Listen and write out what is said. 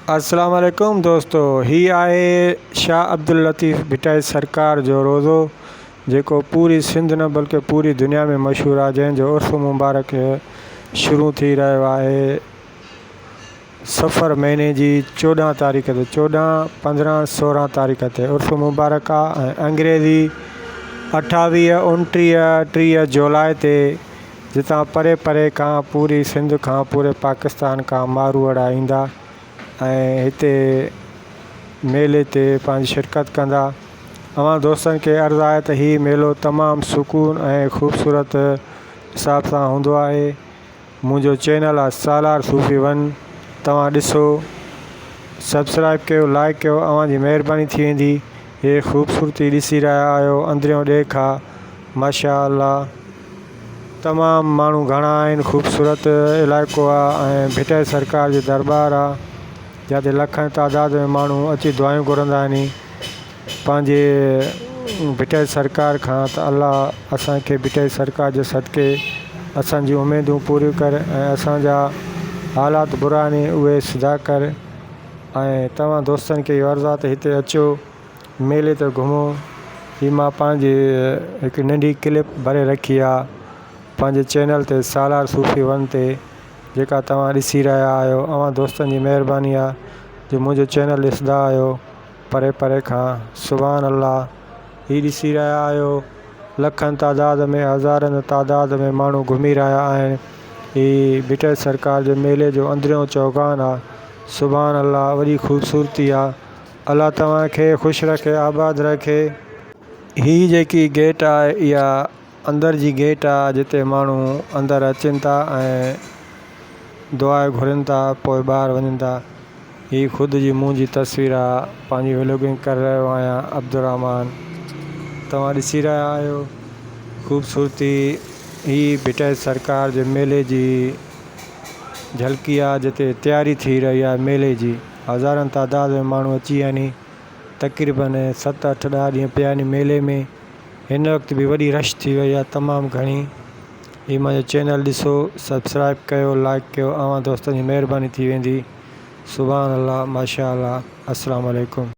अस्सलाम वालेकुम दोस्तों, ही आहे शाह अब्दुल लतीफ़ भिटाई सरकार जो रोज़ो जेको पूरी सिंध न बल्कि पूरी दुनिया में मशहूरु आहे, जंहिंजो उर्फ़ मुबारक शुरू थी रहियो आहे सफ़र महीने जी 14 तारीख़ ते 14, 15, 16 तारीख़ ते उर्फ़ मुबारक आहे। ऐं अंग्रेज़ी 28, 29, 30 जुलाई ते जितां परे परे खां पूरी सिंध खां पूरे पाकिस्तान खां मारूअड़ा ईंदा ऐं हिते मेले ते पंहिंजी शिरकत कंदा। अवां दोस्तनि खे अर्ज़ु आहे त हीउ मेलो तमामु सुकून ऐं ख़ूबसूरत हिसाब सां हूंदो आहे। मुंहिंजो चैनल आहे सालार सूफ़ी वन, तव्हां ॾिसो, सब्सक्राइब कयो, लाइक कयो, अवां जी महिरबानी थी वेंदी। हे ख़ूबसूरती ॾिसी रहिया आहियो, अंदरियों ॾेख आहे माशा अल्लाह, तमामु माण्हू घणा आहिनि, ख़ूबसूरत इलाइक़ो आहे ऐं भिटाई सरकार जो दरबार आहे जिते लखनि तादाद में माण्हू अची दुआयूं घुरंदा आहिनि पंहिंजे भिटाई सरकार खां त अल्लाह असांखे भिटाई सरकार जे सदके असांजी उमेदूं पूरियूं करे ऐं असांजा हालात बुरा आहिनि उहे सुधा कर। ऐं तव्हां दोस्तनि खे इहो अर्ज़ु आहे त हिते अचो, मेले ते घुमो। हीअ मां पंहिंजी हिकु नंढी क्लिप भरे रखी आहे पंहिंजे चैनल ते सालार सूफ़ी वन ते, जेका तव्हां ॾिसी रहिया आहियो। अवां दोस्तनि जी महिरबानी आहे जो मुंहिंजो चैनल ॾिसंदा आहियो परे परे खां। सुभान अल्लाह, हीअ ॾिसी रहिया आहियो लखनि तादाद में, हज़ारनि तादाद में माण्हू घुमी रहिया आहिनि। हीअ भिटाई सरकार जे मेले जो अंदरियों चौगान आहे। सुभान अल्लाह, वॾी ख़ूबसूरती आहे। अल्लाह तव्हांखे ख़ुशि रखे, आबाद रखे। हीअ जेकी गेट आहे इहा अंदरि जी गेट आहे जिते माण्हू अंदरि अचनि था ऐं दुआ घुरनि था, पोइ ॿाहिरि वञनि था। हीअ ख़ुदि जी मुंहिंजी तस्वीर आहे, पंहिंजी व्लॉगिंग करे रहियो आहियां अब्दुर्रहमान, तव्हां ॾिसी रहिया आहियो ख़ूबसूरती। हीअ भिटाई सरकार जे मेले जी झलकी आहे जिते तयारी थी रही आहे मेले जी। हज़ारनि तादाद में माण्हू अची विया आहिनि, तक़रीबन 7, 8, 10 ॾींहं पिया आहिनि मेले में। हिन वक़्तु बि वॾी रश थी वई आहे तमामु घणी। हीअ मुंहिंजो चैनल ॾिसो, सब्सक्राइब कयो, लाइक कयो, अवां दोस्तनि जी महिरबानी थी वेंदी। सुभान अल्लाह, माशा अल्लाह, अस्सलाम वालेकुम।